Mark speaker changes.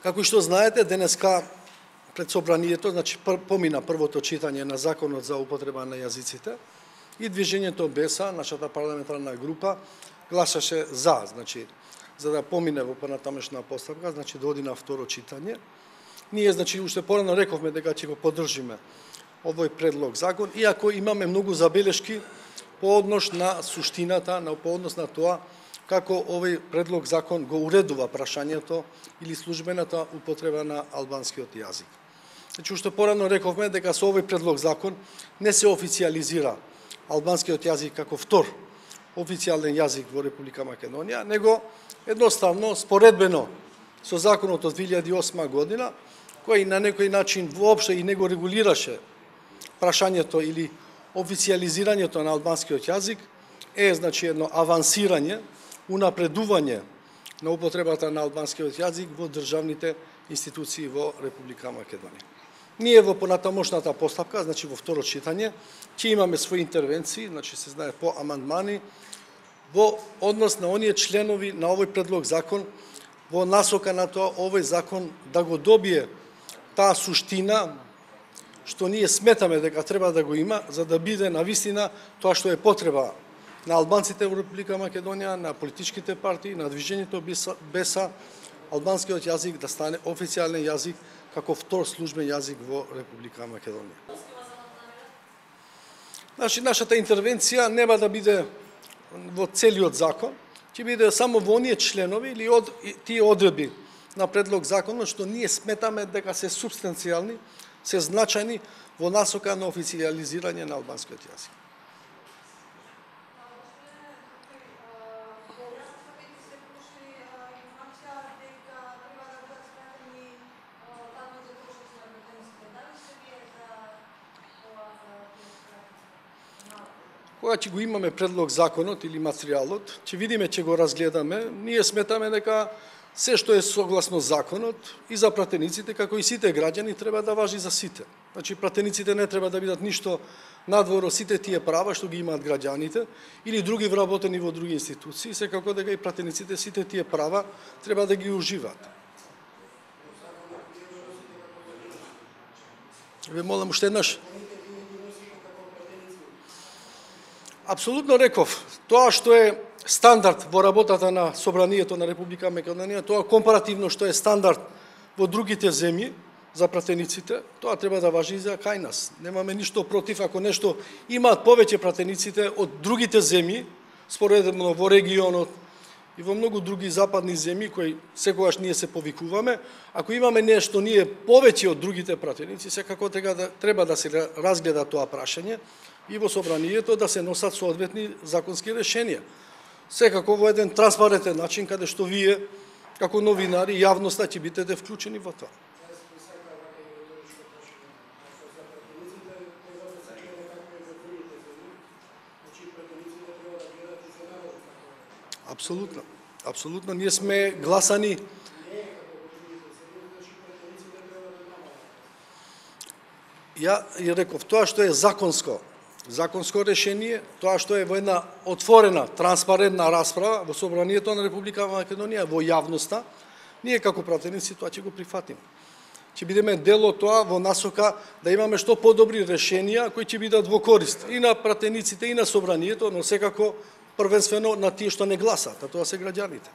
Speaker 1: Како што знаете, денеска пред собранието, значи помина првото читање на Законот за употреба на јазиците и Движењето БЕСА, нашата парламентарна група, гласаше за, значи, за да помине во понатамошна постапка, значи да оди на второ читање. Ние, значи, уште порано рековме дека ќе го поддржиме овој предлог закон, иако имаме многу забелешки по однос на суштината, по однос на тоа како овој предлог закон го уредува прашањето или службената употреба на албанскиот јазик. Значи, уште порано рековме дека со овој предлог закон не се официализира албанскиот јазик како втор официјален јазик во Република Македонија, него едноставно, споредбено со законот од 2008 година, кој на некој начин воопшто и не го регулираше прашањето или официализирањето на албанскиот јазик, е, значи, едно авансирање, унапредување на употребата на албанскиот јазик во државните институции во Република Македонија. Ние во понатамошната постапка, значи во второ читање, ќе имаме своји интервенции, значи се знае по амандмани, во однос на оние членови на овој предлог закон, во насока на тоа овој закон да го добие таа суштина што ние сметаме дека треба да го има, за да биде навистина тоа што е потреба на албанците во Република Македонија, на политичките партии, на Движењето БЕСА, албанскиот јазик да стане официјален јазик како втор службен јазик во Република Македонија. Значи, нашата интервенција нема да биде во целиот закон, ќе биде само во оние членови или тие одредби на предлог законот што ние сметаме дека се субстанцијални, се значајни во насока на официјализирање на албанскиот јазик. Кога ќе го имаме предлог законот или материјалот, ќе видиме, ќе го разгледаме, ние сметаме дека се што е согласно законот и за пратениците, како и сите граѓани, треба да важи за сите. Значи, пратениците не треба да бидат ништо надвор од сите тие права што ги имаат граѓаните или други вработени во други институции, секако дека и пратениците сите тие права треба да ги уживаат. Ве молам уште еднаш. Апсолутно реков, тоа што е стандард во работата на Собранието на Република Македонија, тоа компаративно што е стандард во другите земји за пратениците, тоа треба да важи и за кај нас. Немаме ништо против ако нешто имаат повеќе пратениците од другите земји, споредно во регионот и во многу други западни земји кои секогаш ние се повикуваме, ако имаме нешто ние повеќе од другите пратеници, секако треба да се разгледа тоа прашање и во Собранието да се носат соодветни законски решенија. Секако во еден транспарентен начин, каде што вие, како новинари, јавноста ќе бидете вклучени во тоа. Апсолутно. Апсолутно. Ние сме гласани. Ја реков, тоа што е законско решение, тоа што е во една отворена, транспарентна расправа во Собранието на Република Македонија, во јавноста, ние како пратеници тоа ќе го прифатиме. Ќе бидеме дел од тоа во насока да имаме што подобри решенија кои ќе бидат во корист и на пратениците и на Собранието, но секако првенствено на тие што не гласат, а тоа се граѓаните.